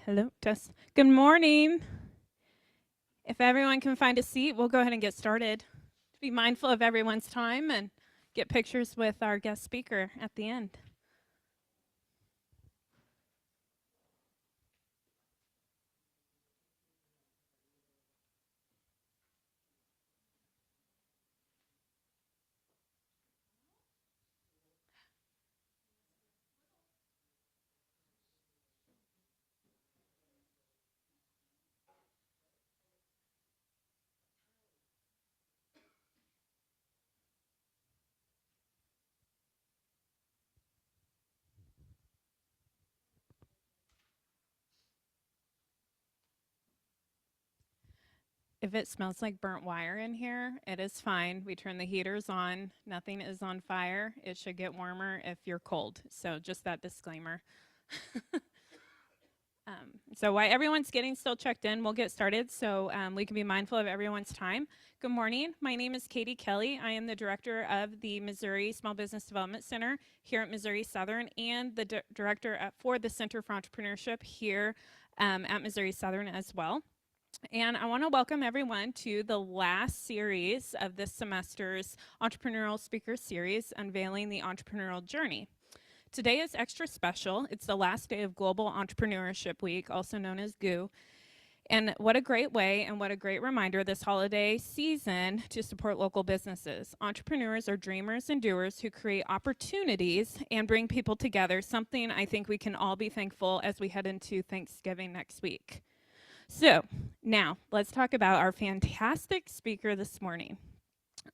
Hello, Tess. Good morning. If everyone can find a seat, we'll go ahead and get started. Be mindful of everyone's time and get pictures with our guest speaker at the end. If it smells like burnt wire in here, it is fine. We turn the heaters on. Nothing is on fire. It should get warmer if you're cold. So just that disclaimer. So while everyone's getting still checked in, we'll get started so we can be mindful of everyone's time. Good morning. My name is Katie Kelly. I am the director of the Missouri Small Business Development Center here at Missouri Southern and the director for the Center for Entrepreneurship here at Missouri Southern as well. And I want to welcome everyone to the last series of this semester's Entrepreneurial Speaker Series, Unveiling the Entrepreneurial Journey. Today is extra special. It's the last day of Global Entrepreneurship Week, also known as GOO. And what a great way and what a great reminder this holiday season to support local businesses. Entrepreneurs are dreamers and doers who create opportunities and bring people together, something I think we can all be thankful as we head into Thanksgiving next week. So now let's talk about our fantastic speaker this morning.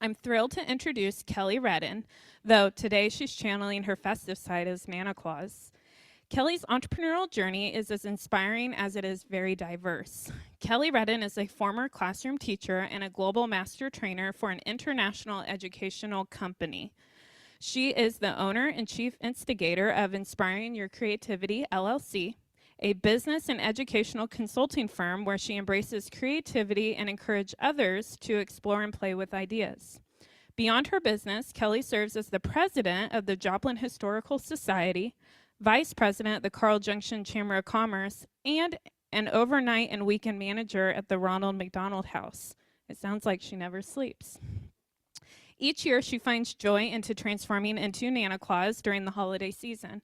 I'm thrilled to introduce Kelly Reddin, though today she's channeling her festive side as Santa Claus. Kelly's entrepreneurial journey is as inspiring as it is very diverse. Kelly Reddin is a former classroom teacher and a global master trainer for an international educational company. She is the owner and chief instigator of Inspiring Your Creativity LLC, a business and educational consulting firm where she embraces creativity and encourages others to explore and play with ideas. Beyond her business, Kelly serves as the president of the Joplin Historical Society, vice president at the Junction Chamber of Commerce, and an overnight and weekend manager at the Ronald McDonald House. It sounds like she never sleeps. Each year, she finds joy into transforming into Santa Claus during the holiday season.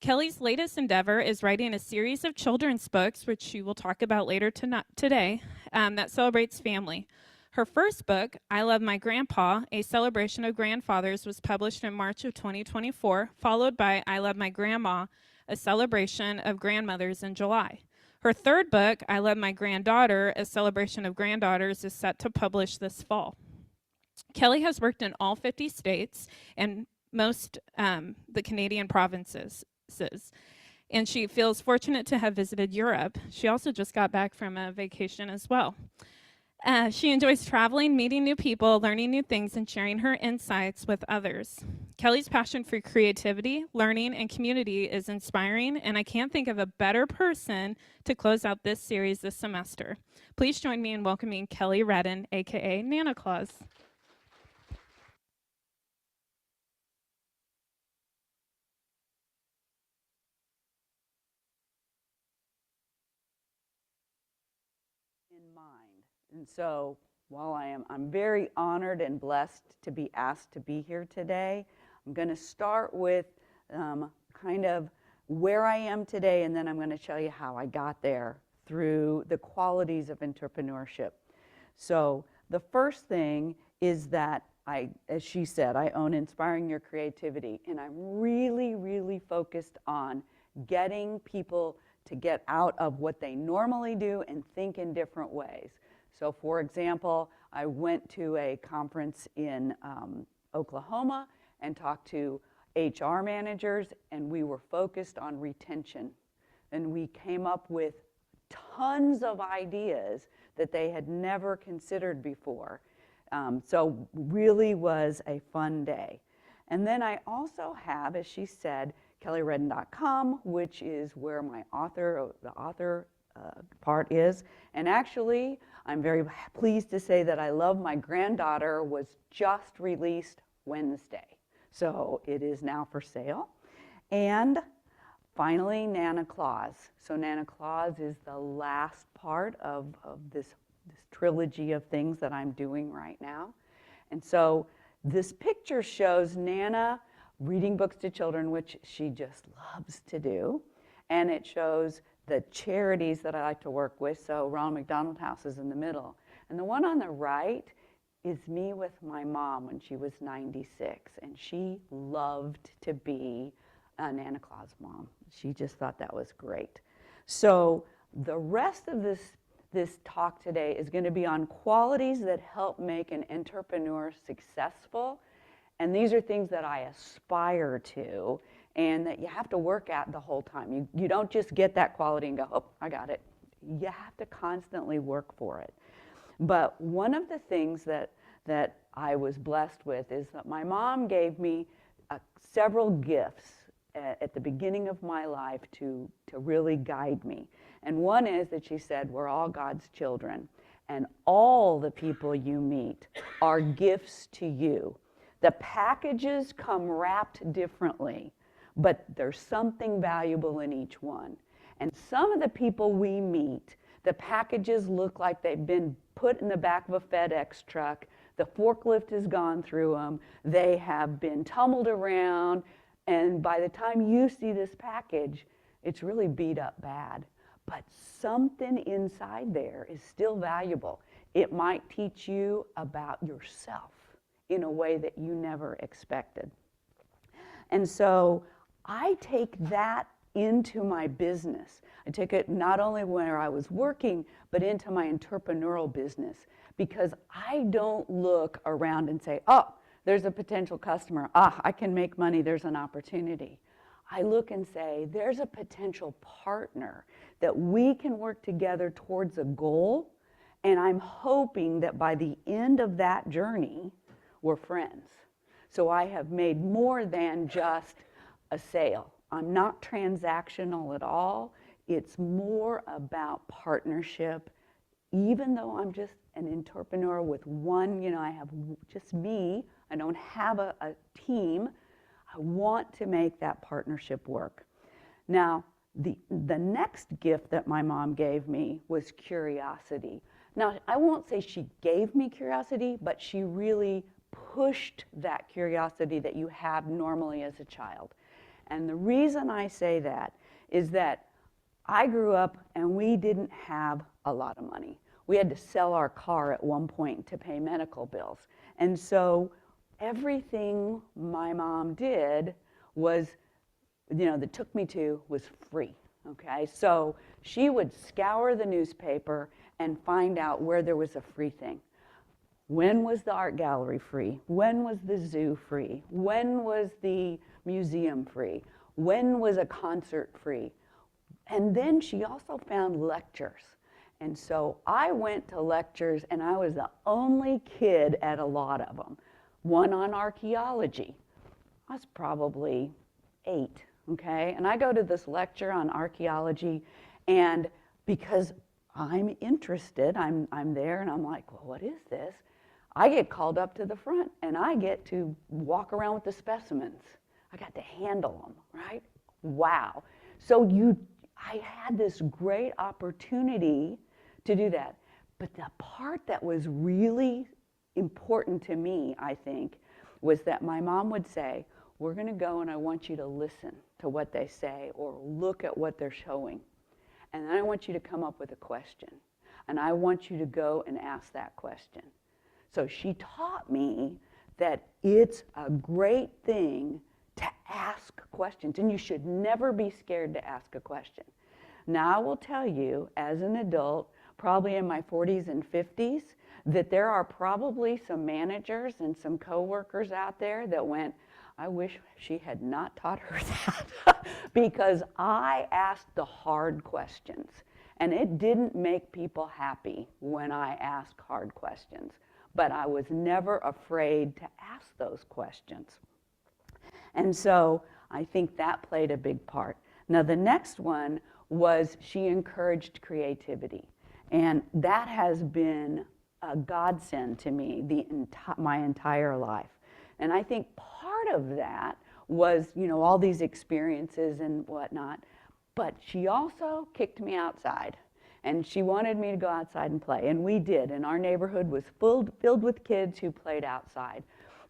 Kelly's latest endeavor is writing a series of children's books, which she will talk about later today, that celebrates family. Her first book, I Love My Grandpa, a celebration of grandfathers, was published in March of 2024, followed by I Love My Grandma, a celebration of grandmothers in July. Her third book, I Love My Granddaughter, a celebration of granddaughters, is set to publish this fall. Kelly has worked in all 50 states and most the Canadian provinces. And she feels fortunate to have visited Europe. She also just got back from a vacation as well. She enjoys traveling, meeting new people, learning new things, and sharing her insights with others. Kelly's passion for creativity, learning, and community is inspiring, and I can't think of a better person to close out this series this semester. Please join me in welcoming Kelly Reddin, aka Santa Claus. In mind. And so while I'm very honored and blessed to be asked to be here today, I'm going to start with kind of where I am today, and then I'm going to tell you how I got there through the qualities of entrepreneurship. So the first thing is that as she said, I own Inspiring Your Creativity, and I'm really, really focused on getting people to get out of what they normally do and think in different ways. So for example, I went to a conference in Oklahoma and talked to HR managers, and we were focused on retention. And we came up with tons of ideas that they had never considered before. So really was a fun day. And then I also have, as she said, kellyreddin.com, which is where the author part is. And actually, I'm very pleased to say that I Love My Granddaughter was just released Wednesday. So it is now for sale. And finally, Nana Claus. So Nana Claus is the last part of this trilogy of things that I'm doing right now. And so this picture shows Nana reading books to children, which she just loves to do. And it shows the charities that I like to work with. So Ronald McDonald House is in the middle. And the one on the right is me with my mom when she was 96. And she loved to be a Nana Claus mom. She just thought that was great. So the rest of this talk today is going to be on qualities that help make an entrepreneur successful. And these are things that I aspire to and that you have to work at the whole time. You don't just get that quality and go, oh, I got it. You have to constantly work for it. But one of the things that I was blessed with is that my mom gave me several gifts at the beginning of my life to really guide me. And one is that she said, we're all God's children, and all the people you meet are gifts to you. The packages come wrapped differently, but there's something valuable in each one. And some of the people we meet, the packages look like they've been put in the back of a FedEx truck. The forklift has gone through them. They have been tumbled around. And by the time you see this package, it's really beat up bad. But something inside there is still valuable. It might teach you about yourself in a way that you never expected. And so I take that into my business. I take it not only where I was working, but into my entrepreneurial business, because I don't look around and say, oh, there's a potential customer. I can make money. There's an opportunity. I look and say, there's a potential partner that we can work together towards a goal, and I'm hoping that by the end of that journey, we're friends. So I have made more than just a sale. I'm not transactional at all. It's more about partnership. Even though I'm just an entrepreneur with one, I have just me, I don't have a team, I want to make that partnership work. Now, the next gift that my mom gave me was curiosity. Now, I won't say she gave me curiosity, but she really pushed that curiosity that you have normally as a child. And the reason I say that is that I grew up and we didn't have a lot of money. We had to sell our car at one point to pay medical bills. And so everything my mom did was, that took me to was free, okay? So she would scour the newspaper and find out where there was a free thing. When was the art gallery free? When was the zoo free? When was the museum free? When was a concert free? And then she also found lectures. And so I went to lectures, and I was the only kid at a lot of them. One on archaeology. I was probably 8, okay? And I go to this lecture on archaeology, and because I'm interested, I'm there, and I'm like, well, what is this? I get called up to the front, and I get to walk around with the specimens. I got to handle them, right? Wow. So I had this great opportunity to do that. But the part that was really important to me, I think, was that my mom would say, we're going to go and I want you to listen to what they say or look at what they're showing. And then I want you to come up with a question. And I want you to go and ask that question. So she taught me that it's a great thing to ask questions, and you should never be scared to ask a question. Now, I will tell you, as an adult, probably in my 40s and 50s, that there are probably some managers and some coworkers out there that went, I wish she had not taught her that, because I asked the hard questions, and it didn't make people happy when I asked hard questions, but I was never afraid to ask those questions. And so I think that played a big part. Now, the next one was she encouraged creativity. And that has been a godsend to me my entire life. And I think part of that was, all these experiences and whatnot. But she also kicked me outside. And she wanted me to go outside and play. And we did. And our neighborhood was filled with kids who played outside.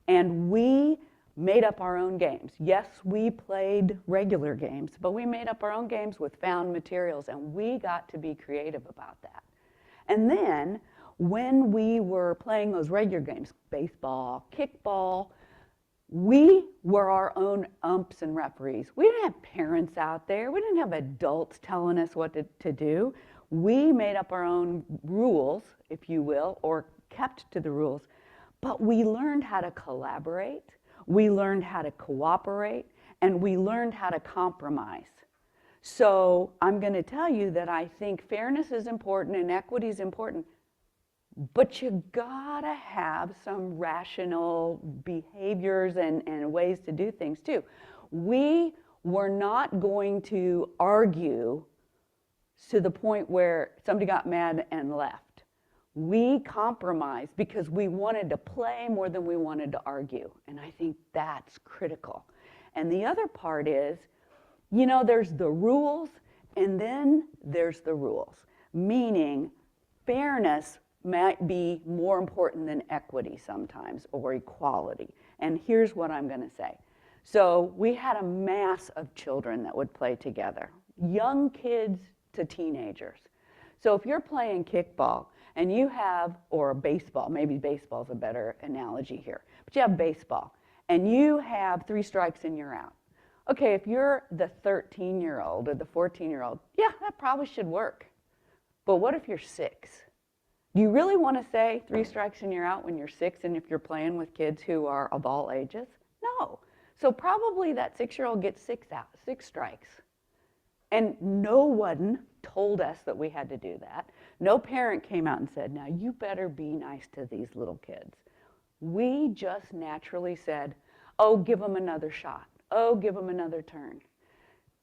And we made up our own games. Yes, we played regular games, but we made up our own games with found materials. And we got to be creative about that. And then when we were playing those regular games, baseball, kickball, we were our own umps and referees. We didn't have parents out there. We didn't have adults telling us what to do. We made up our own rules, if you will, or kept to the rules. But we learned how to collaborate. We learned how to cooperate. And we learned how to compromise. So I'm going to tell you that I think fairness is important and equity is important. But you gotta have some rational behaviors and ways to do things too. We were not going to argue to the point where somebody got mad and left. We compromised because we wanted to play more than we wanted to argue. And I think that's critical. And the other part is, there's the rules and then there's the rules. Meaning fairness might be more important than equity sometimes, or equality. And here's what I'm going to say. So we had a mass of children that would play together, young kids to teenagers. So if you're playing kickball and you have, or baseball, maybe baseball's a better analogy here, but you have baseball and you have 3 strikes and you're out. Okay, if you're the 13-year-old or the 14-year-old, yeah, that probably should work. But what if you're 6? Do you really want to say 3 strikes and you're out when you're 6 and if you're playing with kids who are of all ages? No. So probably that 6-year-old gets 6 strikes. And no one told us that we had to do that. No parent came out and said, now you better be nice to these little kids. We just naturally said, oh, give them another shot. Oh, give them another turn.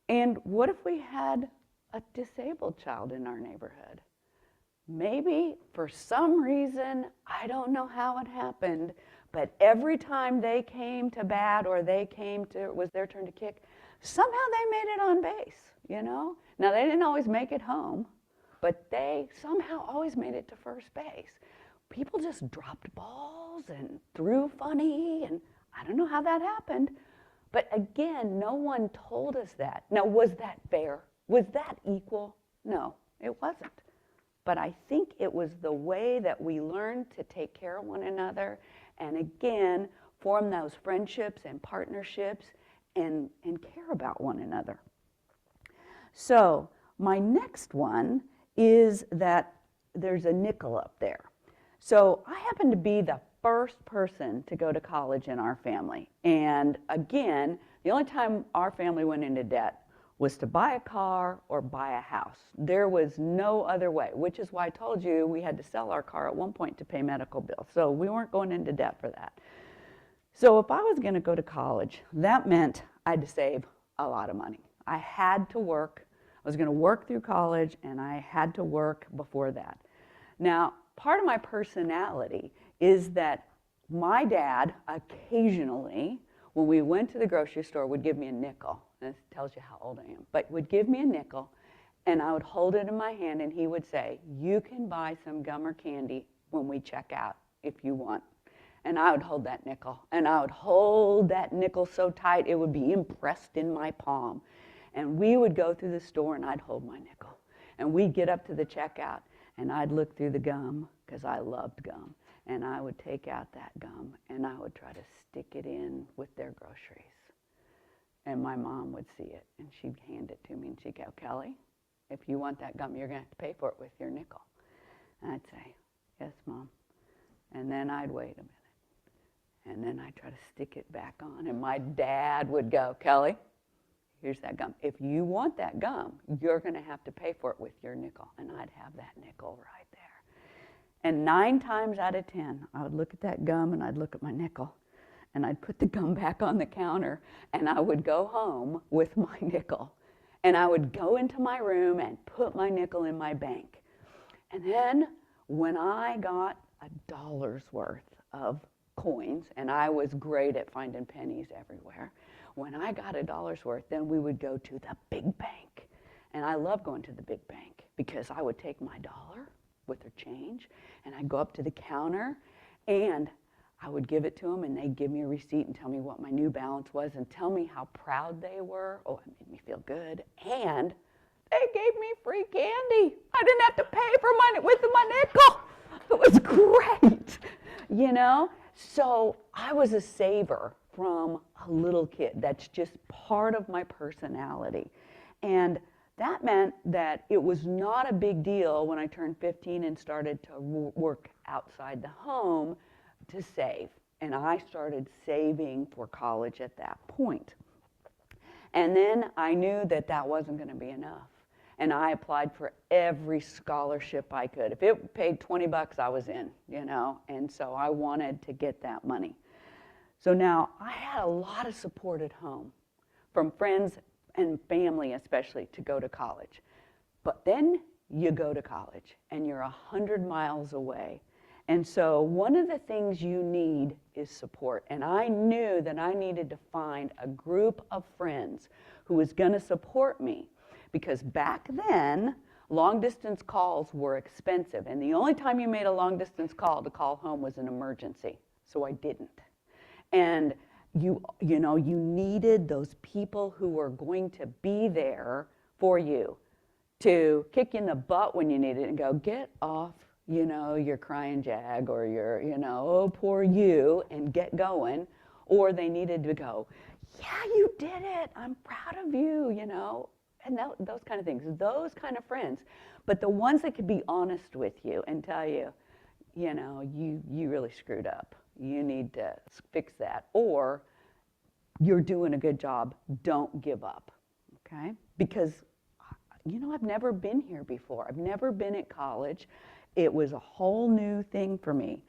And what if we had a disabled child in our neighborhood? Maybe for some reason, I don't know how it happened, but every time they came to bat or it was their turn to kick, somehow they made it on base, Now they didn't always make it home, but they somehow always made it to first base. People just dropped balls and threw funny, and I don't know how that happened. But again, no one told us that. Now, was that fair? Was that equal? No, it wasn't. But I think it was the way that we learned to take care of one another and, again, form those friendships and partnerships and care about one another. So my next one is that there's a nickel up there. So I happen to be the first person to go to college in our family. And again, the only time our family went into debt was to buy a car or buy a house. There was no other way, which is why I told you we had to sell our car at one point to pay medical bills. So we weren't going into debt for that. So if I was going to go to college, that meant I had to save a lot of money. I had to work. I was going to work through college, and I had to work before that. Now, part of my personality is that my dad occasionally, when we went to the grocery store, would give me a nickel. And this tells you how old I am. But would give me a nickel, and I would hold it in my hand, and he would say, you can buy some gum or candy when we check out if you want. And I would hold that nickel. And I would hold that nickel so tight it would be impressed in my palm. And we would go through the store, and I'd hold my nickel. And we'd get up to the checkout, and I'd look through the gum, because I loved gum. And I would take out that gum, and I would try to stick it in with their groceries. And my mom would see it, and she'd hand it to me, and she'd go, Kelly, if you want that gum, you're going to have to pay for it with your nickel. And I'd say, yes, Mom. And then I'd wait a minute. And then I'd try to stick it back on, and my dad would go, Kelly, here's that gum. If you want that gum, you're going to have to pay for it with your nickel. And I'd have that nickel right there. And 9 times out of 10, I would look at that gum, and I'd look at my nickel. And I'd put the gum back on the counter, and I would go home with my nickel. And I would go into my room and put my nickel in my bank. And then when I got $1's worth of coins, and I was great at finding pennies everywhere, when I got $1 worth, then we would go to the big bank. And I love going to the big bank because I would take my dollar with their change, and I'd go up to the counter, and I would give it to them, and they'd give me a receipt and tell me what my new balance was and tell me how proud they were. Oh, it made me feel good. And they gave me free candy. I didn't have to pay for with my nickel. It was great, you know? So I was a saver from a little kid. That's just part of my personality. And that meant that it was not a big deal when I turned 15 and started to work outside the home to save. And I started saving for college at that point. And then I knew that that wasn't going to be enough. And I applied for every scholarship I could. If it paid $20, I was in, you know, and so I wanted to get that money. So now I had a lot of support at home from friends and family especially to go to college. But then you go to college and you're 100 miles away. And so one of the things you need is support. And I knew that I needed to find a group of friends who was going to support me. Because back then, long-distance calls were expensive. And the only time you made a long-distance call to call home was an emergency. So I didn't. And you know, you needed those people who were going to be there for you to kick you in the butt when you needed it and go, get off, you know, your crying jag or your, you know, oh, poor you, and get going. Or they needed to go, yeah, you did it. I'm proud of you, you know. And those kind of things, those kind of friends. But the ones that could be honest with you and tell you, you know, you really screwed up. You need to fix that. Or you're doing a good job. Don't give up, okay? Because, you know, I've never been here before. I've never been at college. It was a whole new thing for me.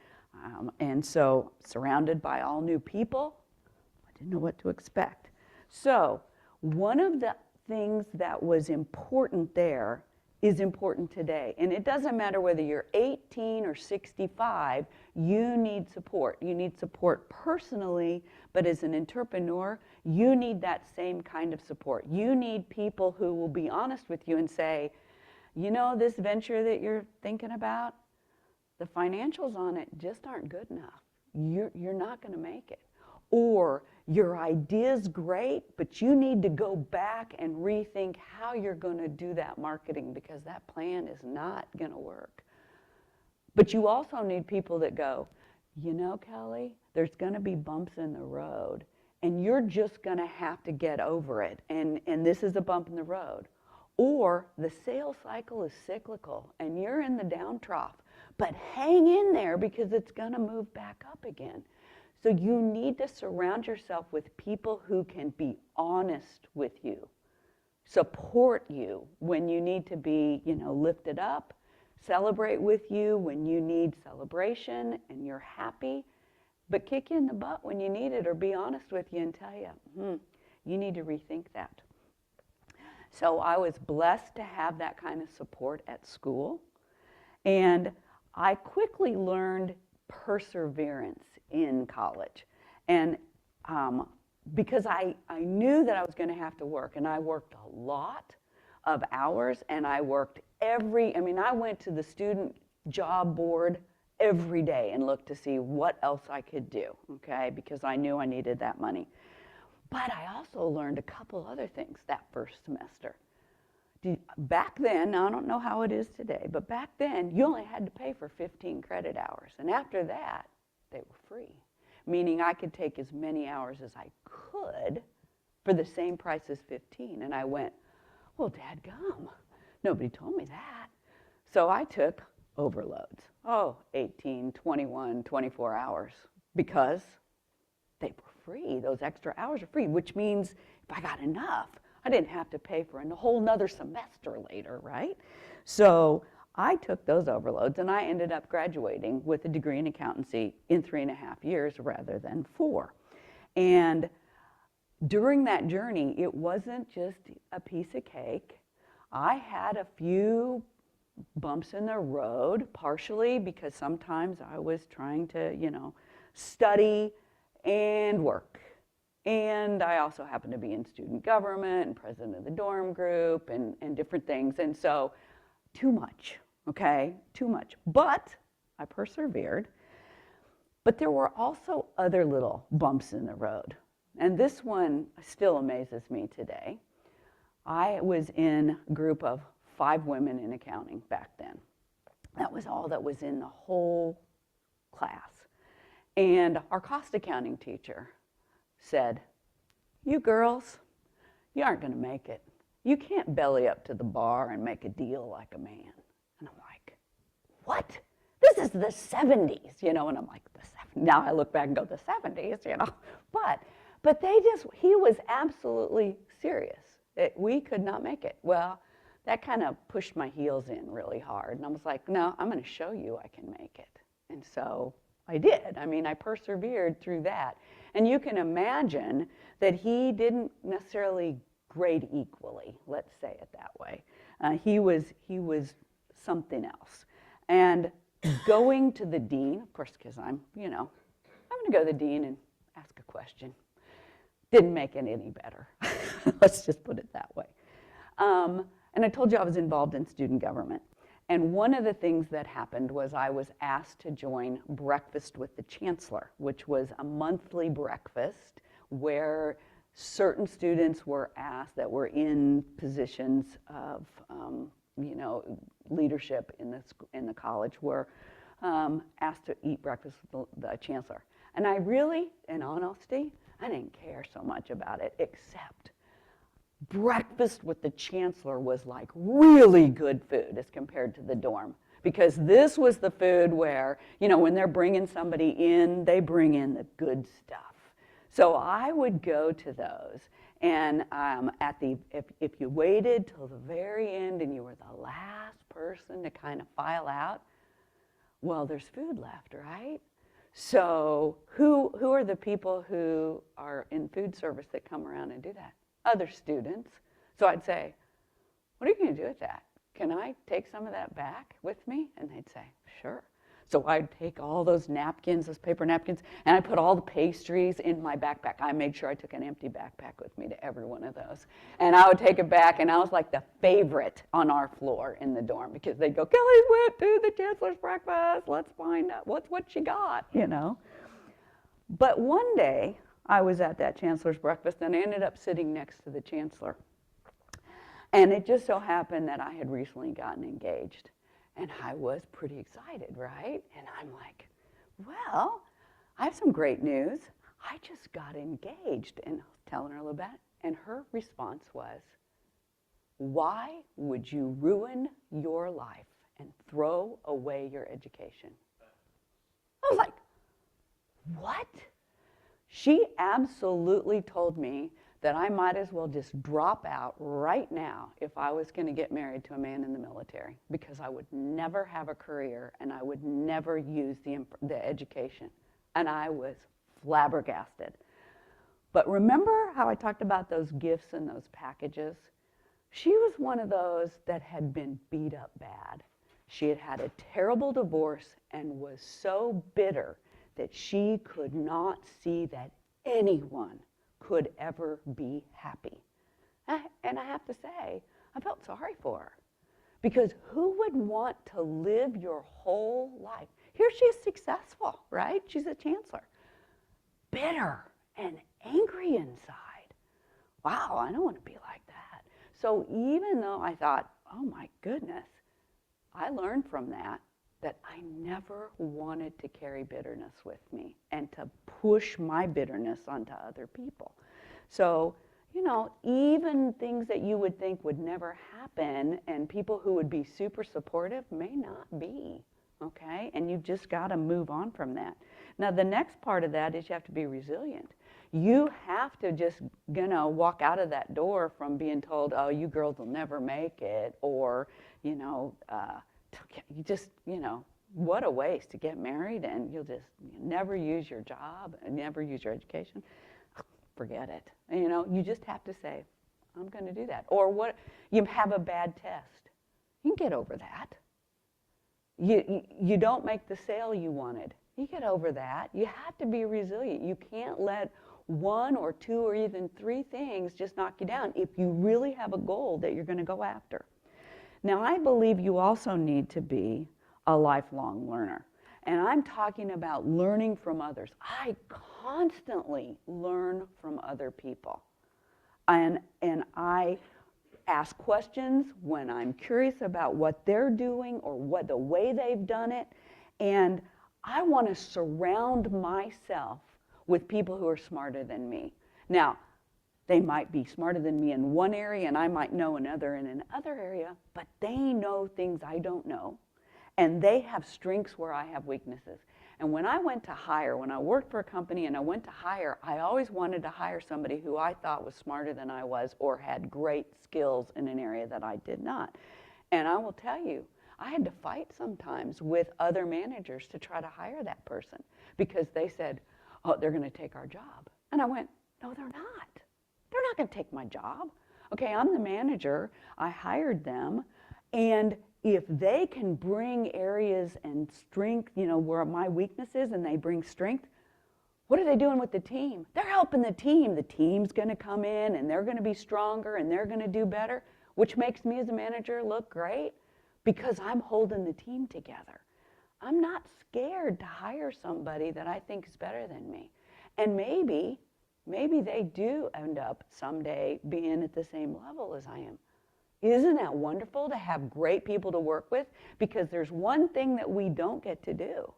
And so surrounded by all new people, I didn't know what to expect. So one of the things that was important there is important today. And it doesn't matter whether you're 18 or 65, you need support. You need support personally, but as an entrepreneur, you need that same kind of support. You need people who will be honest with you and say, you know, this venture that you're thinking about, the financials on it just aren't good enough. You're not going to make it. Or your idea's great, but you need to go back and rethink how you're going to do that marketing because that plan is not going to work. But you also need people that go, you know, Kelly, there's going to be bumps in the road, and you're just going to have to get over it, and this is a bump in the road. Or the sales cycle is cyclical, and you're in the down trough, but hang in there because it's going to move back up again. So you need to surround yourself with people who can be honest with you, support you when you need to be, you know, lifted up, celebrate with you when you need celebration and you're happy, but kick you in the butt when you need it or be honest with you and tell you, you need to rethink that. So I was blessed to have that kind of support at school, and I quickly learned perseverance in college. And because I knew that I was going to have to work, and I worked a lot of hours, and I worked I went to the student job board every day and looked to see what else I could do, okay, because I knew I needed that money. But I also learned a couple other things that first semester. Back then, I don't know how it is today, but back then, you only had to pay for 15 credit hours. And after that, they were free, meaning I could take as many hours as I could for the same price as 15. And I went, well, dadgum, nobody told me that. So I took overloads, 18, 21, 24 hours, because they were free. Those extra hours are free, which means if I got enough, I didn't have to pay for a whole nother semester later, right? So I took those overloads, and I ended up graduating with a degree in accountancy in 3.5 years rather than 4. And during that journey, it wasn't just a piece of cake. I had a few bumps in the road, partially because sometimes I was trying to, you know, study and work And I also happened to be in student government and president of the dorm group and different things. And so too much, okay, too much. But I persevered. But there were also other little bumps in the road. And this one still amazes me today. I was in a group of 5 women in accounting back then. That was all that was in the whole class. And our cost accounting teacher said, "You girls, you aren't going to make it. You can't belly up to the bar and make a deal like a man." And I'm like, what? This is the 70s, you know, and I'm like, the 70s. Now I look back and go, the 70s, you know. But he was absolutely serious. We could not make it. Well, that kind of pushed my heels in really hard. And I was like, no, I'm going to show you I can make it. And so I did. I mean, I persevered through that. And you can imagine that he didn't necessarily grade equally, let's say it that way. He was something else. And going to the dean, of course, because I'm going to go to the dean and ask a question. Didn't make it any better. Let's just put it that way. And I told you I was involved in student government. And one of the things that happened was I was asked to join Breakfast with the Chancellor, which was a monthly breakfast where certain students were asked that were in positions of leadership in the college were asked to eat breakfast with the chancellor. And I really, in honesty, I didn't care so much about it, except breakfast with the chancellor was like really good food as compared to the dorm. Because this was the food where, when they're bringing somebody in, they bring in the good stuff. So I would go to those, and if you waited till the very end and you were the last person to kind of file out, well, there's food left, right? So who are the people who are in food service that come around and do that? Other students. So I'd say, what are you going to do with that? Can I take some of that back with me? And they'd say, sure. So I'd take all those napkins, those paper napkins, and I put all the pastries in my backpack. I made sure I took an empty backpack with me to every one of those. And I would take it back, and I was like the favorite on our floor in the dorm because they'd go, Kelly's went to the chancellor's breakfast. Let's find out what she got, But one day, I was at that chancellor's breakfast, and I ended up sitting next to the chancellor. And it just so happened that I had recently gotten engaged. And I was pretty excited, right? And I'm like, well, I have some great news. I just got engaged. And I was telling her a little bit. And her response was, why would you ruin your life and throw away your education? I was like, what? She absolutely told me that I might as well just drop out right now if I was going to get married to a man in the military, because I would never have a career and I would never use the education. And I was flabbergasted. But remember how I talked about those gifts and those packages? She was one of those that had been beat up bad. She had had a terrible divorce and was so bitter that she could not see that anyone could ever be happy. And I have to say, I felt sorry for her. Because who would want to live your whole life? Here she is successful, right? She's a chancellor. Bitter and angry inside. Wow, I don't want to be like that. So even though I thought, oh my goodness, I learned from that I never wanted to carry bitterness with me and to push my bitterness onto other people. So, even things that you would think would never happen and people who would be super supportive may not be, okay? And you've just got to move on from that. Now, the next part of that is you have to be resilient. You have to just, walk out of that door from being told, oh, you girls will never make it, or, you just, what a waste to get married and you'll just never use your job and never use your education. Forget it. You just have to say, I'm going to do that. Or what? You have a bad test. You can get over that. You don't make the sale you wanted. You get over that. You have to be resilient. You can't let one or two or even three things just knock you down if you really have a goal that you're going to go after. Now, I believe you also need to be a lifelong learner. And I'm talking about learning from others. I constantly learn from other people. And I ask questions when I'm curious about what they're doing or what the way they've done it. And I want to surround myself with people who are smarter than me. Now, they might be smarter than me in one area and I might know another in another area, but they know things I don't know. And they have strengths where I have weaknesses. And when I went to hire, when I worked for a company and I went to hire, I always wanted to hire somebody who I thought was smarter than I was or had great skills in an area that I did not. And I will tell you, I had to fight sometimes with other managers to try to hire that person because they said, oh, they're going to take our job. And I went, no, they're not. They're not going to take my job. Okay, I'm the manager. I hired them. And if they can bring areas and strength, where my weakness is and they bring strength, what are they doing with the team? They're helping the team. The team's going to come in and they're going to be stronger and they're going to do better, which makes me as a manager look great because I'm holding the team together. I'm not scared to hire somebody that I think is better than me. And maybe they do end up someday being at the same level as I am. Isn't that wonderful to have great people to work with? Because there's one thing that we don't get to do.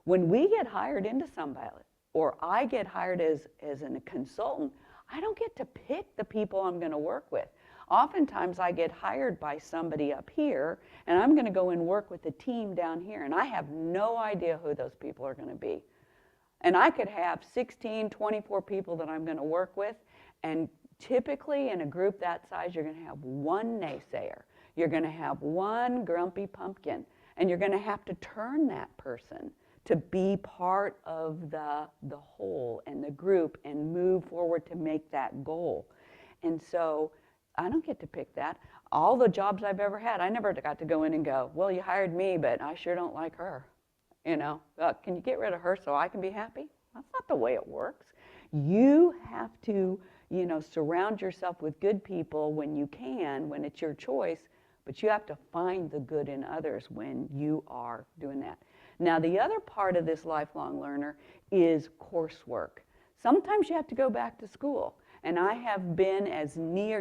When we get hired into somebody, or I get hired as a consultant, I don't get to pick the people I'm going to work with. Oftentimes I get hired by somebody up here, and I'm going to go and work with a team down here, and I have no idea who those people are going to be. And I could have 16, 24 people that I'm going to work with, and typically in a group that size, you're going to have one naysayer. You're going to have one grumpy pumpkin, and you're going to have to turn that person to be part of the whole and the group and move forward to make that goal. And so I don't get to pick that. All the jobs I've ever had, I never got to go in and go, well, you hired me, but I sure don't like her. Can you get rid of her so I can be happy? That's not the way it works. You have to surround yourself with good people when you can, when it's your choice, but you have to find the good in others when you are doing that. Now, the other part of this lifelong learner is coursework. Sometimes you have to go back to school, and I have been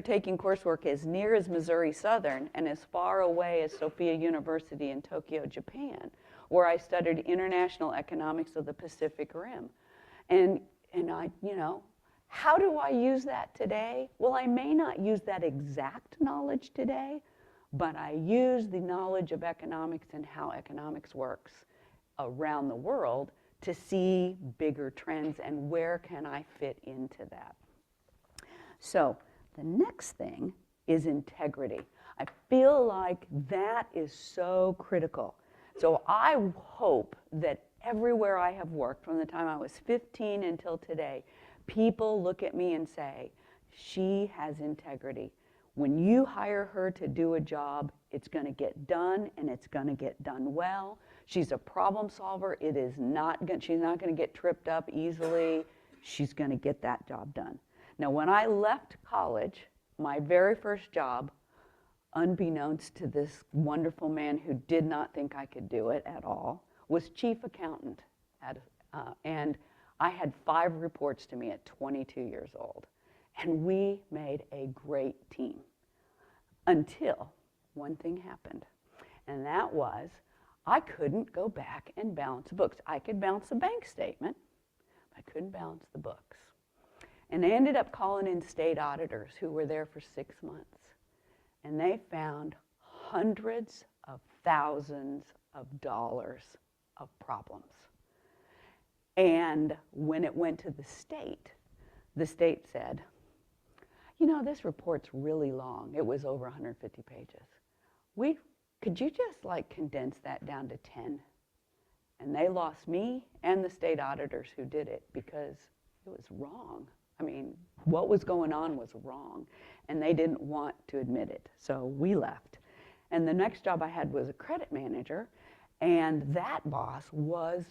taking coursework as near as Missouri Southern and as far away as Sophia University in Tokyo, Japan, where I studied international economics of the Pacific Rim. And I, how do I use that today? Well, I may not use that exact knowledge today, but I use the knowledge of economics and how economics works around the world to see bigger trends and where can I fit into that. So the next thing is integrity. I feel like that is so critical. So I hope that everywhere I have worked, from the time I was 15 until today, people look at me and say, she has integrity. When you hire her to do a job, it's going to get done, and it's going to get done well. She's a problem solver. She's not going to get tripped up easily. She's going to get that job done. Now, when I left college, my very first job, unbeknownst to this wonderful man who did not think I could do it at all, was chief accountant. And I had 5 reports to me at 22 years old. And we made a great team until one thing happened. And that was, I couldn't go back and balance the books. I could balance the bank statement, but I couldn't balance the books. And I ended up calling in state auditors who were there for 6 months. And they found hundreds of thousands of dollars of problems. And when it went to the state said, this report's really long. It was over 150 pages. Could you just condense that down to 10? And they lost me and the state auditors who did it because it was wrong. I mean, what was going on was wrong, and they didn't want to admit it. So we left. And the next job I had was a credit manager, and that boss was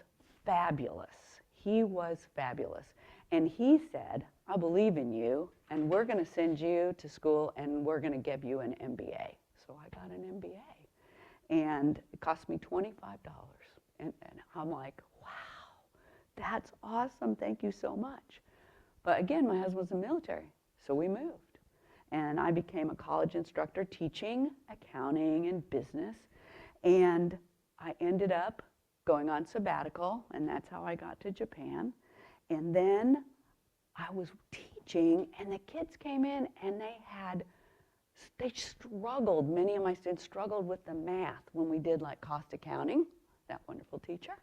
fabulous. He was fabulous. And he said, I believe in you, and we're going to send you to school, and we're going to give you an MBA. So I got an MBA. And it cost me $25. And I'm like, wow, that's awesome. Thank you so much. But again, my husband was in the military, so we moved. And I became a college instructor teaching accounting and business. And I ended up going on sabbatical, and that's how I got to Japan. And then I was teaching, and the kids came in, and they struggled. Many of my students struggled with the math when we did like cost accounting, that wonderful teacher.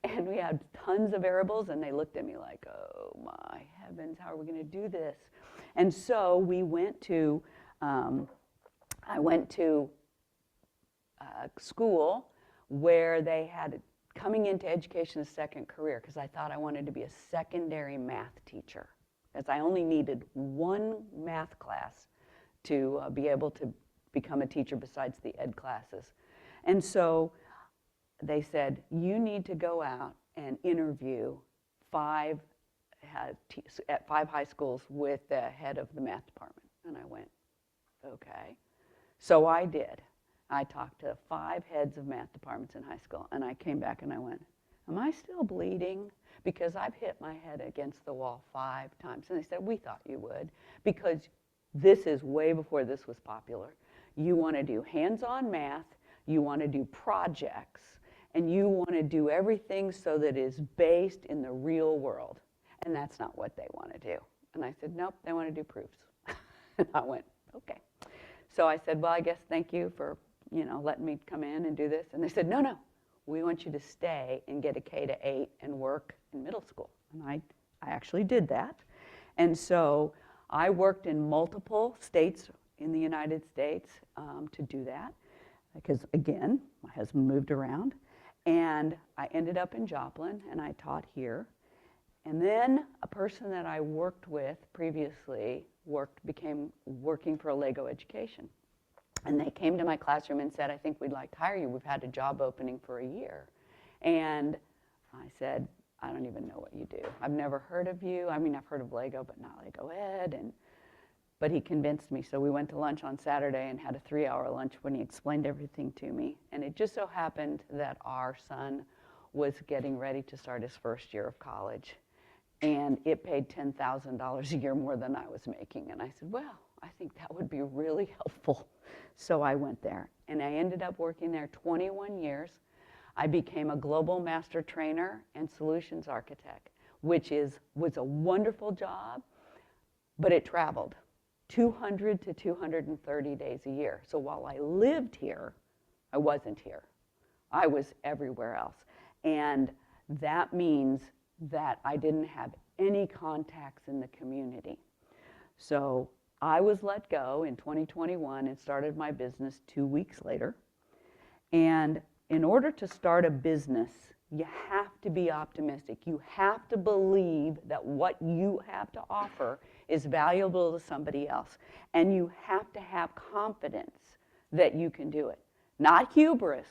And we had tons of variables, and they looked at me like, oh my heavens, how are we going to do this? And so we went to, I went to school where they had coming into education a second career, because I thought I wanted to be a secondary math teacher, because I only needed one math class to be able to become a teacher besides the ed classes. And so they said, you need to go out and interview at 5 high schools with the head of the math department. And I went, okay. So I did. I talked to 5 heads of math departments in high school, and I came back and I went, am I still bleeding? Because I've hit my head against the wall 5 times. And they said, we thought you would, because this is way before this was popular. You want to do hands-on math, you want to do projects, and you want to do everything so that it's based in the real world. And that's not what they want to do. And I said, nope, they want to do proofs. And I went, okay. So I said, well, I guess thank you for, letting me come in and do this. And they said, no, we want you to stay and get a K to 8 and work in middle school. And I actually did that. And so I worked in multiple states in the United States to do that, because again, my husband moved around. And I ended up in Joplin, and I taught here. And then a person that I worked with previously became working for Lego Education. And they came to my classroom and said, I think we'd like to hire you. We've had a job opening for a year. And I said, I don't even know what you do. I've never heard of you. I mean, I've heard of Lego, but not Lego Ed. But he convinced me. So we went to lunch on Saturday and had a 3-hour lunch when he explained everything to me. And it just so happened that our son was getting ready to start his first year of college. And it paid $10,000 a year more than I was making. And I said, well, I think that would be really helpful. So I went there. And I ended up working there 21 years. I became a global master trainer and solutions architect, which was a wonderful job, but it traveled 200 to 230 days a year. So while I lived here, I wasn't here. I was everywhere else. And that means that I didn't have any contacts in the community. So I was let go in 2021 and started my business 2 weeks later. And in order to start a business, you have to be optimistic. You have to believe that what you have to offer is valuable to somebody else. And you have to have confidence that you can do it. Not hubris,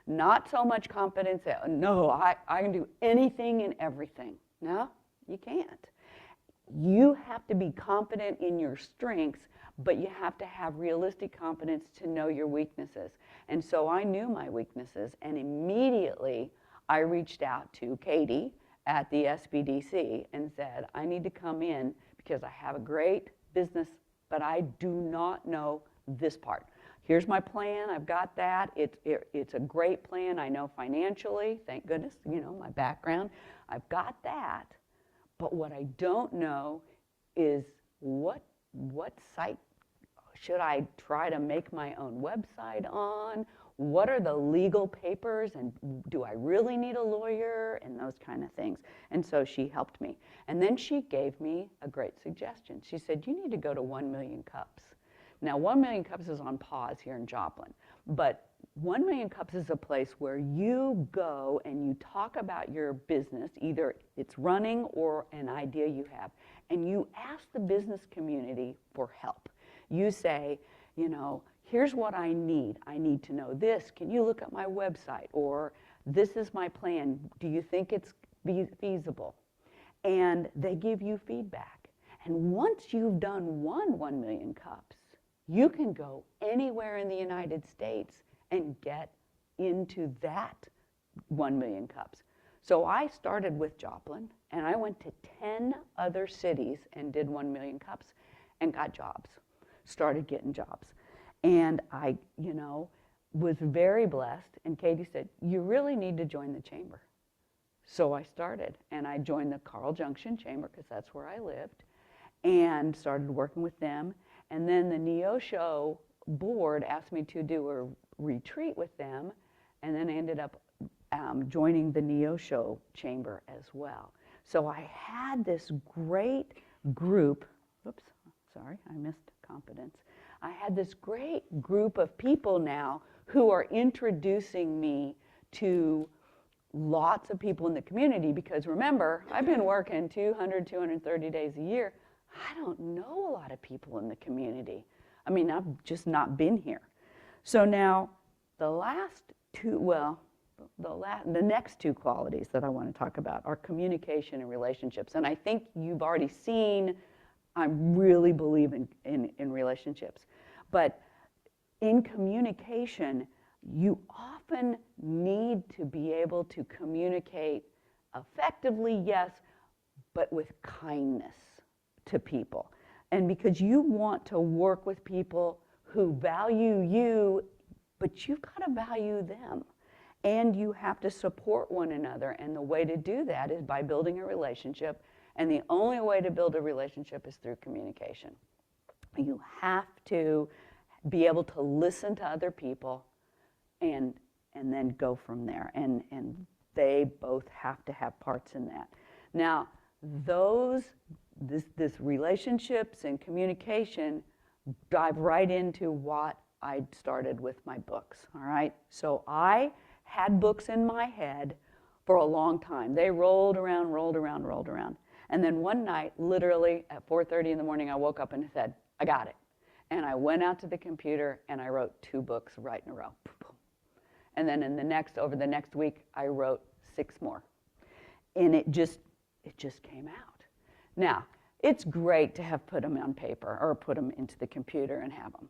not so much confidence that, no, I can do anything and everything. No, you can't. You have to be confident in your strengths, but you have to have realistic confidence to know your weaknesses. And so I knew my weaknesses, and immediately I reached out to Katie at the SBDC and said, I need to come in because I have a great business, but I do not know this part. Here's my plan. I've got that. It's a great plan. I know financially, thank goodness, my background. I've got that. But what I don't know is what site should I try to make my own website on? What are the legal papers, and do I really need a lawyer, and those kind of things. And so she helped me. And then she gave me a great suggestion. She said, you need to go to 1 Million Cups. Now, 1 Million Cups is on pause here in Joplin, but 1 Million Cups is a place where you go and you talk about your business, either it's running or an idea you have, and you ask the business community for help. You say, here's what I need. I need to know this. Can you look at my website? Or this is my plan. Do you think it's feasible? and they give you feedback. And once you've done 1 million cups, you can go anywhere in the United States and get into that 1 million cups. So I started with Joplin, and I went to 10 other cities and did 1 million cups and got jobs, started getting jobs. And I, was very blessed. And Katie said, you really need to join the chamber. So I started, and I joined the Junction chamber because that's where I lived, and started working with them. And then the Neosho board asked me to do a retreat with them, and then I ended up joining the Neosho chamber as well. So I had this great group, oops, sorry, I missed confidence. I had this great group of people now who are introducing me to lots of people in the community, because remember, I've been working 200, 230 days a year. I don't know a lot of people in the community. I mean, I've just not been here. So now the next two qualities that I want to talk about are communication and relationships. And I think you've already seen I really believe in relationships. But in communication, you often need to be able to communicate effectively, yes, but with kindness to people. And because you want to work with people who value you, but you've got to value them. And you have to support one another. And the way to do that is by building a relationship. And the only way to build a relationship is through communication. You have to be able to listen to other people and then go from there. And they both have to have parts in that. Now, this relationships and communication dive right into what I started with my books, all right? So I had books in my head for a long time. They rolled around. And then one night, literally at 4:30 in the morning, I woke up and said, I got it. And I went out to the computer and I wrote 2 books right in a row. And then over the next week, I wrote 6 more. And it just came out. Now, it's great to have put them on paper or put them into the computer and have them.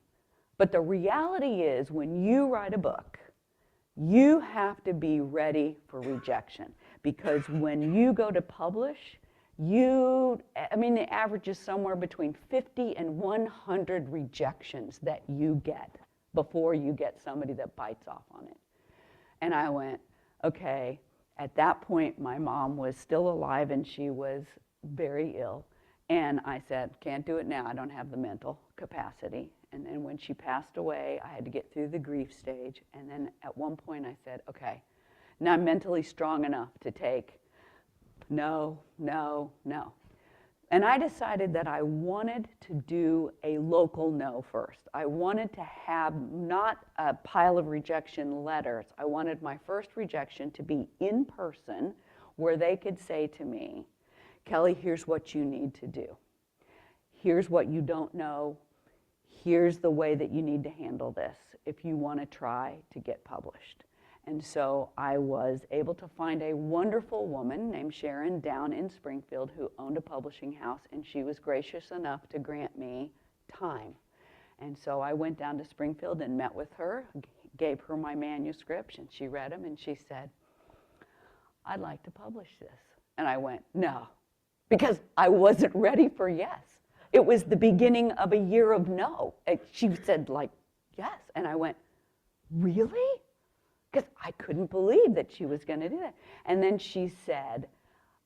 But the reality is, when you write a book, you have to be ready for rejection. Because when you go to publish, the average is somewhere between 50 and 100 rejections that you get before you get somebody that bites off on it. And I went, okay. At that point, my mom was still alive and she was very ill. And I said, can't do it now. I don't have the mental capacity. And then when she passed away, I had to get through the grief stage. And then at one point I said, okay, now I'm mentally strong enough to take no. And I decided that I wanted to do a local no first. I wanted to have not a pile of rejection letters. I wanted my first rejection to be in person, where they could say to me, Kelly, here's what you need to do. Here's what you don't know. Here's the way that you need to handle this if you want to try to get published. And so I was able to find a wonderful woman named Sharon down in Springfield who owned a publishing house, and she was gracious enough to grant me time. And so I went down to Springfield and met with her, gave her my manuscripts, and she read them, and she said, I'd like to publish this. And I went, no, because I wasn't ready for yes. It was the beginning of a year of no. And she said, yes. And I went, really? Because I couldn't believe that she was going to do that. And then she said,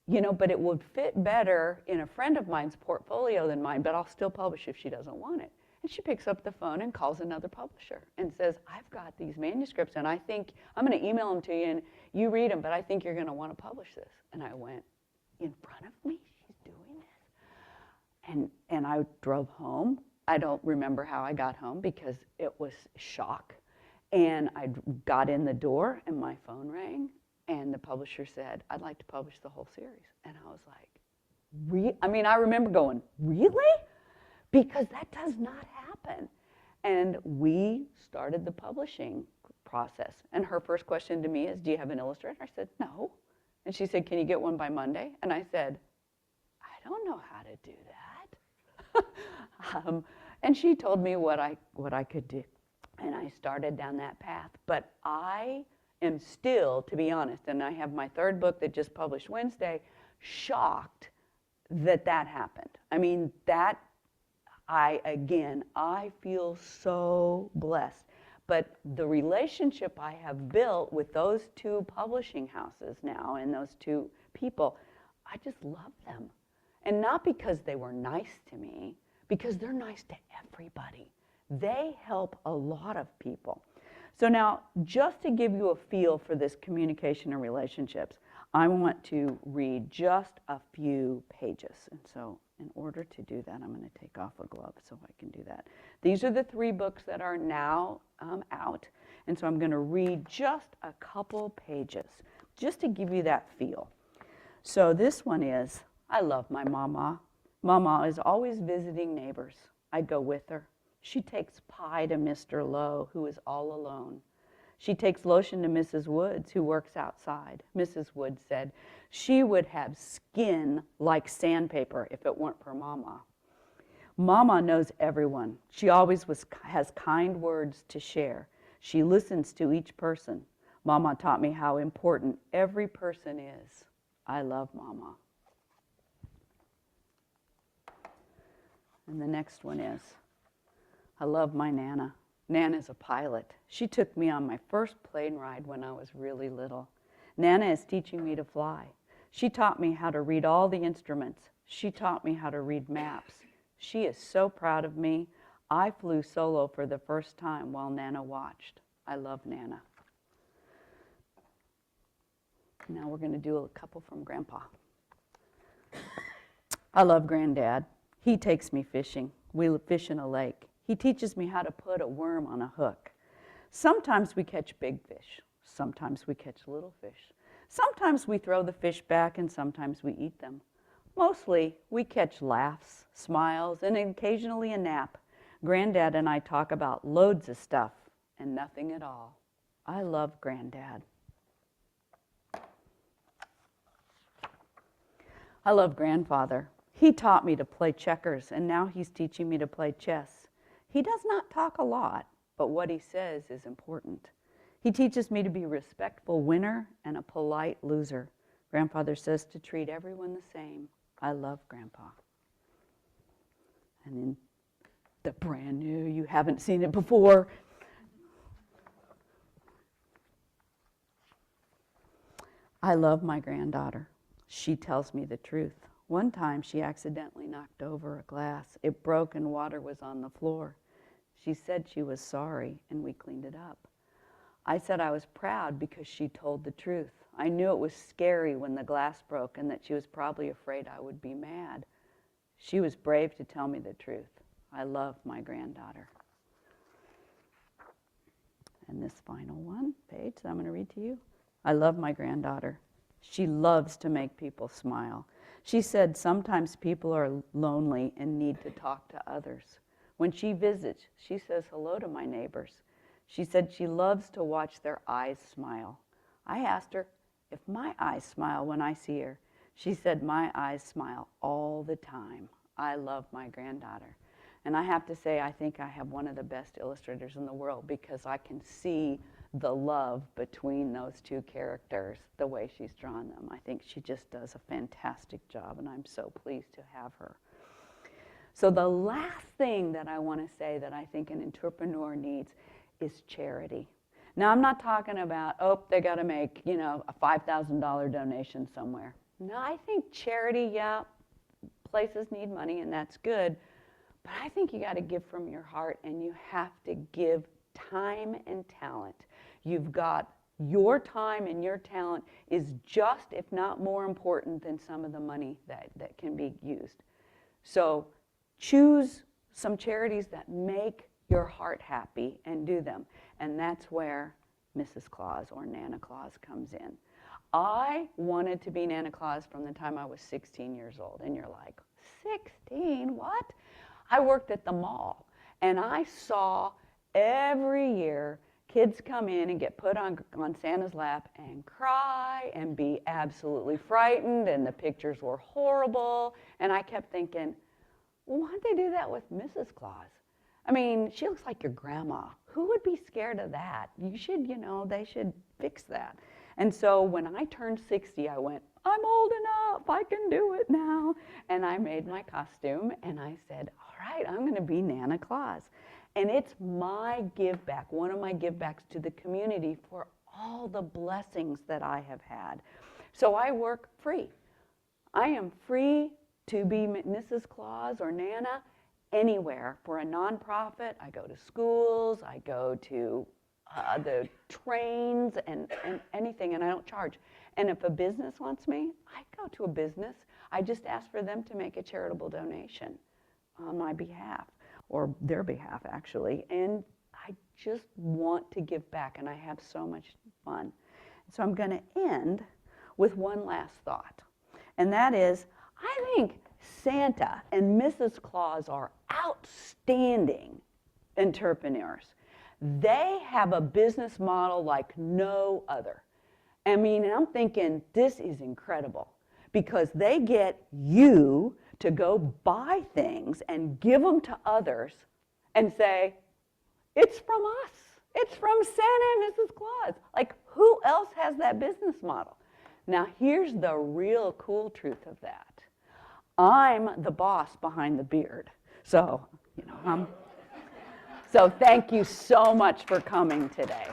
but it would fit better in a friend of mine's portfolio than mine, but I'll still publish if she doesn't want it. And she picks up the phone and calls another publisher and says, I've got these manuscripts, and I think I'm going to email them to you, and you read them, but I think you're going to want to publish this. And I went, in front of me? She's doing this? And I drove home. I don't remember how I got home because it was shock. And I got in the door and my phone rang, and the publisher said, I'd like to publish the whole series. And I was like, I remember going, really? Because that does not happen. And we started the publishing process. And her first question to me is, do you have an illustrator? I said, no. And she said, can you get one by Monday? And I said, don't know how to do that. And she told me what I could do. And I started down that path. But I am still, to be honest, and I have my third book that just published Wednesday, shocked that that happened. I mean, I feel so blessed. But the relationship I have built with those two publishing houses now and those two people, I just love them. And not because they were nice to me, because they're nice to everybody. They help a lot of people. So now, just to give you a feel for this communication and relationships, I want to read just a few pages. And so in order to do that, I'm going to take off a glove so I can do that. These are the 3 books that are now out. And so I'm going to read just a couple pages just to give you that feel. So this one is, I love my mama. Mama is always visiting neighbors. I go with her. She takes pie to Mr. Lowe, who is all alone. She takes lotion to Mrs. Woods, who works outside. Mrs. Woods said she would have skin like sandpaper if it weren't for Mama. Mama knows everyone. She always has kind words to share. She listens to each person. Mama taught me how important every person is. I love Mama. And the next one is, I love my Nana. Nana's a pilot. She took me on my first plane ride when I was really little. Nana is teaching me to fly. She taught me how to read all the instruments. She taught me how to read maps. She is so proud of me. I flew solo for the first time while Nana watched. I love Nana. Now we're going to do a couple from Grandpa. I love Granddad. He takes me fishing. We fish in a lake. He teaches me how to put a worm on a hook. Sometimes we catch big fish. Sometimes we catch little fish. Sometimes we throw the fish back and sometimes we eat them. Mostly we catch laughs, smiles, and occasionally a nap. Granddad and I talk about loads of stuff and nothing at all. I love Granddad. I love Grandfather. He taught me to play checkers, and now he's teaching me to play chess. He does not talk a lot, but what he says is important. He teaches me to be a respectful winner and a polite loser. Grandfather says to treat everyone the same. I love Grandpa. And then the brand new, you haven't seen it before. I love my granddaughter. She tells me the truth. One time she accidentally knocked over a glass. It broke and water was on the floor. She said she was sorry and we cleaned it up. I said I was proud because she told the truth. I knew it was scary when the glass broke and that she was probably afraid I would be mad. She was brave to tell me the truth. I love my granddaughter. And this final page that I'm going to read to you. I love my granddaughter. She loves to make people smile. She said sometimes people are lonely and need to talk to others. When she visits, she says hello to my neighbors. She said she loves to watch their eyes smile. I asked her if my eyes smile when I see her. She said my eyes smile all the time. I love my granddaughter. And I have to say, I think I have one of the best illustrators in the world because I can see the love between those two characters, the way she's drawn them. I think she just does a fantastic job, and I'm so pleased to have her. So the last thing that I want to say that I think an entrepreneur needs is charity. Now, I'm not talking about, they got to make, a $5,000 donation somewhere. No, I think charity, places need money, and that's good. But I think you got to give from your heart, and you have to give time and talent. You've got your time and your talent is just, if not more important than some of the money that can be used. So choose some charities that make your heart happy and do them. And that's where Mrs. Claus or Nana Claus comes in. I wanted to be Nana Claus from the time I was 16 years old. And you're like, 16? What? I worked at the mall, and I saw every year kids come in and get put on Santa's lap and cry and be absolutely frightened, and the pictures were horrible. And I kept thinking, well, why don't they do that with Mrs. Claus? I mean, she looks like your grandma. Who would be scared of that? You should, they should fix that. And so when I turned 60, I went, I'm old enough, I can do it now. And I made my costume and I said, all right, I'm gonna be Nana Claus. And it's my give back, one of my give backs to the community for all the blessings that I have had. So I work free. I am free to be Mrs. Claus or Nana anywhere for a nonprofit. I go to schools, I go to the trains and anything, and I don't charge. And if a business wants me, I go to a business. I just ask for them to make a charitable donation on my behalf, or their behalf actually, and I just want to give back, and I have so much fun. So I'm going to end with one last thought, and that is, I think Santa and Mrs. Claus are outstanding entrepreneurs. They have a business model like no other. I mean, and I'm thinking, this is incredible, because they get you to go buy things and give them to others and say, it's from us. It's from Santa and Mrs. Claus. Like, who else has that business model? Now, here's the real cool truth of that. I'm the boss behind the beard. So, so thank you so much for coming today.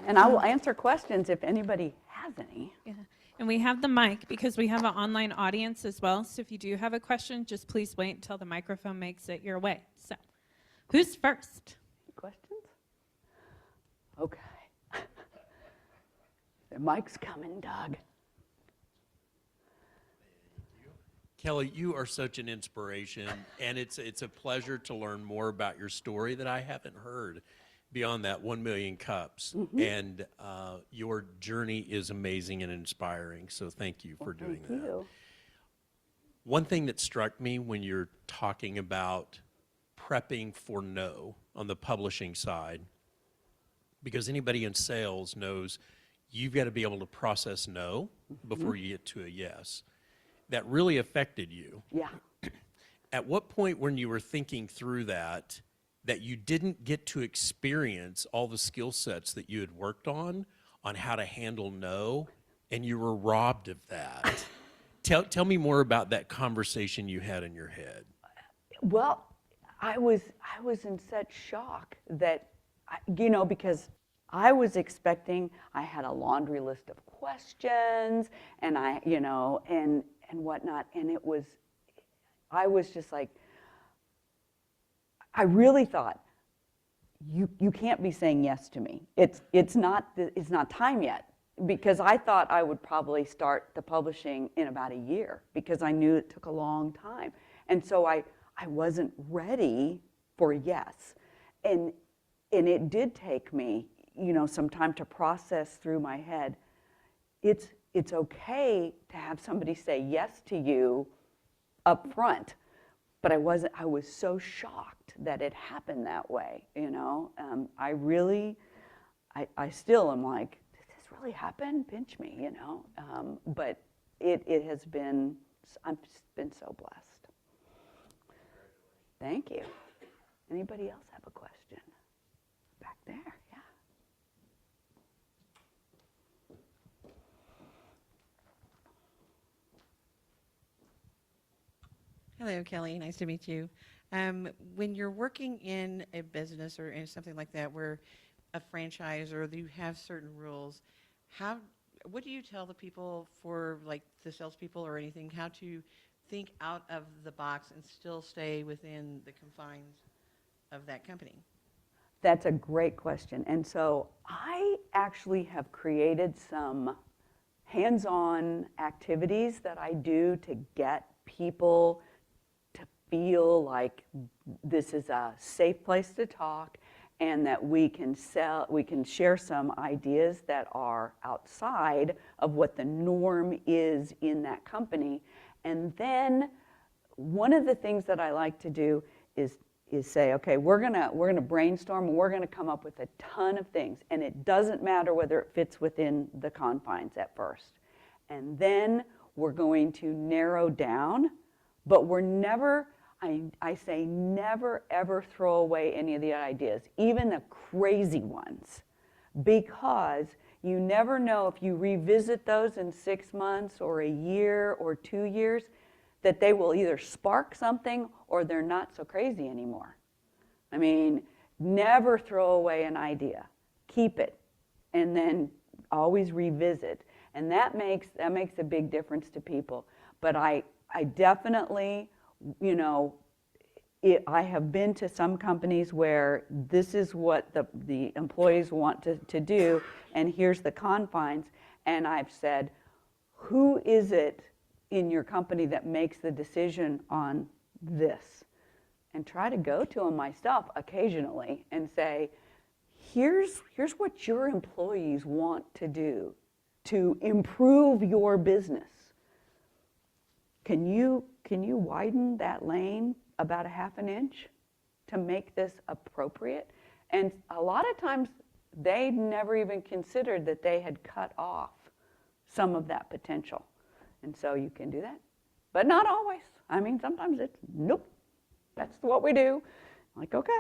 And I will answer questions if anybody has any. Yeah. And we have the mic because we have an online audience as well. So if you do have a question, just please wait until the microphone makes it your way. So who's first? Questions? Okay. The mic's coming, Doug. Kelly, you are such an inspiration, and it's a pleasure to learn more about your story that I haven't heard beyond that 1 million cups. Mm-hmm. And your journey is amazing and inspiring, so thank you for doing that. Thank you. One thing that struck me when you're talking about prepping for no on the publishing side, because anybody in sales knows you've got to be able to process no before you get to a yes. That really affected you. Yeah. At what point when you were thinking through that you didn't get to experience all the skill sets that you had worked on how to handle no, and you were robbed of that? Tell me more about that conversation you had in your head. Well, I was in such shock that, because I was expecting, I had a laundry list of questions, and and whatnot, and I was just like, I really thought, you can't be saying yes to me. It's not time yet, because I thought I would probably start the publishing in about a year, because I knew it took a long time, and so I wasn't ready for yes, and it did take me some time to process through my head. It's okay to have somebody say yes to you up front, but I was so shocked that it happened that way, I still am like, did this really happen? Pinch me, but it has been, I've been so blessed. Thank you. Anybody else have a question? Back there, yeah. Hello, Kelly. Nice to meet you. When you're working in a business or in something like that, where a franchise or you have certain rules, what do you tell the people, for like the salespeople or anything, how to think out of the box and still stay within the confines of that company? That's a great question. And so I actually have created some hands-on activities that I do to get people to feel like this is a safe place to talk, and that we can share some ideas that are outside of what the norm is in that company. And then one of the things that I like to do is is say, okay, we're gonna brainstorm, and we're gonna come up with a ton of things, and it doesn't matter whether it fits within the confines at first. And then we're going to narrow down, but we're never, I say never ever throw away any of the ideas, even the crazy ones, because you never know if you revisit those in 6 months or a year or 2 years, that they will either spark something or they're not so crazy anymore. I mean, never throw away an idea. Keep it, and then always revisit. And that makes a big difference to people. But I definitely, you know, I have been to some companies where this is what the employees want to do, and here's the confines. And I've said, who is it in your company that makes the decision on this? And try to go to them myself occasionally and say, here's what your employees want to do to improve your business. Can you widen that lane about a half an inch to make this appropriate? And a lot of times they never even considered that they had cut off some of that potential. And so you can do that, but not always. I mean, sometimes it's, nope, that's what we do. Like, okay,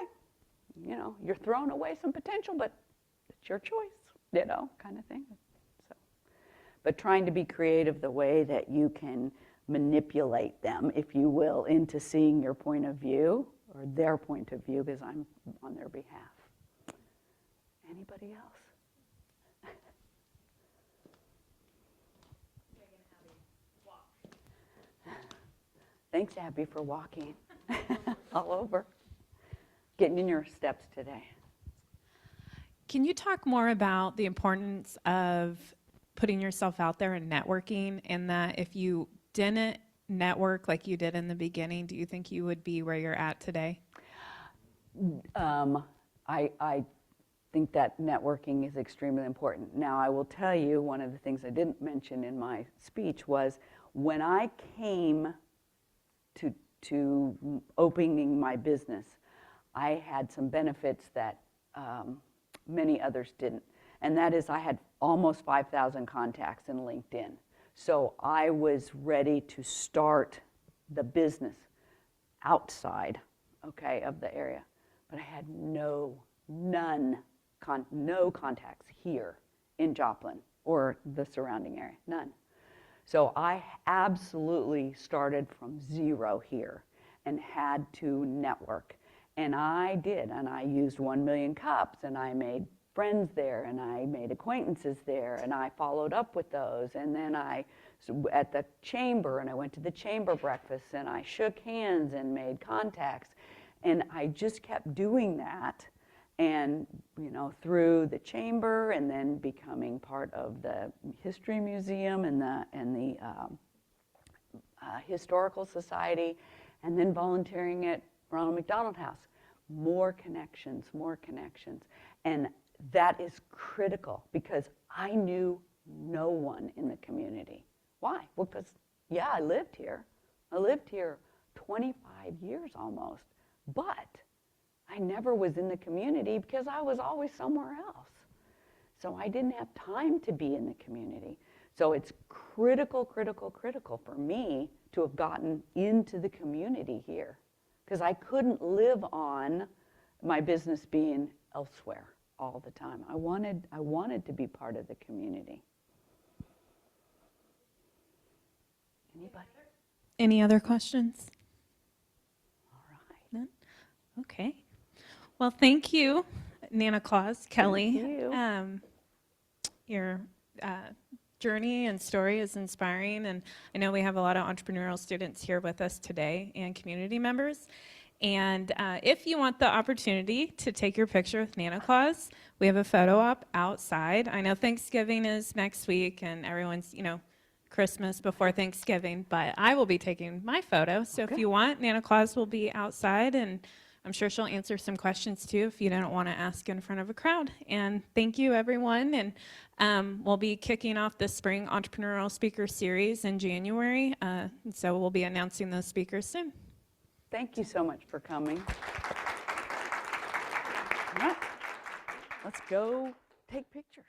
you know, you're throwing away some potential, but it's your choice, you know, kind of thing. So, but trying to be creative the way that you can manipulate them, if you will, into seeing your point of view or their point of view, because I'm on their behalf. Anybody else? Thanks, Abby, for walking all over, getting in your steps today. Can you talk more about the importance of putting yourself out there and networking, and that if you didn't network like you did in the beginning, do you think you would be where you're at today? I think that networking is extremely important. Now, I will tell you, one of the things I didn't mention in my speech was when I came to opening my business, I had some benefits that many others didn't. And that is I had almost 5,000 contacts in LinkedIn. So I was ready to start the business outside, okay, of the area. But I had no contacts here in Joplin or the surrounding area, none. So I absolutely started from zero here and had to network. And I did, and I used 1 million cups, and I made friends there, and I made acquaintances there, and I followed up with those. And then at the chamber, and I went to the chamber breakfast, and I shook hands and made contacts. And I just kept doing that, and you know, through the chamber, and then becoming part of the history museum and the Historical Society, and then volunteering at Ronald McDonald House. More connections. And that is critical, because I knew no one in the community. Why? Well, because, yeah, I lived here. I lived here 25 years almost, but I never was in the community because I was always somewhere else. So I didn't have time to be in the community. So it's critical for me to have gotten into the community here, because I couldn't live on my business being elsewhere all the time. I wanted to be part of the community. Anybody? Any other questions? All right. None? Okay. Well, thank you, Nana Claus, Kelly. Thank you. Your journey and story is inspiring, and I know we have a lot of entrepreneurial students here with us today and community members. And if you want the opportunity to take your picture with Nana Claus, we have a photo op outside. I know Thanksgiving is next week, and everyone's, you know, Christmas before Thanksgiving, but I will be taking my photo. So Okay. if you want, Nana Claus will be outside, and I'm sure she'll answer some questions too if you don't want to ask in front of a crowd. And thank you, everyone. And we'll be kicking off the Spring Entrepreneurial Speaker Series in January. So we'll be announcing those speakers soon. Thank you so much for coming. All right, let's go take pictures.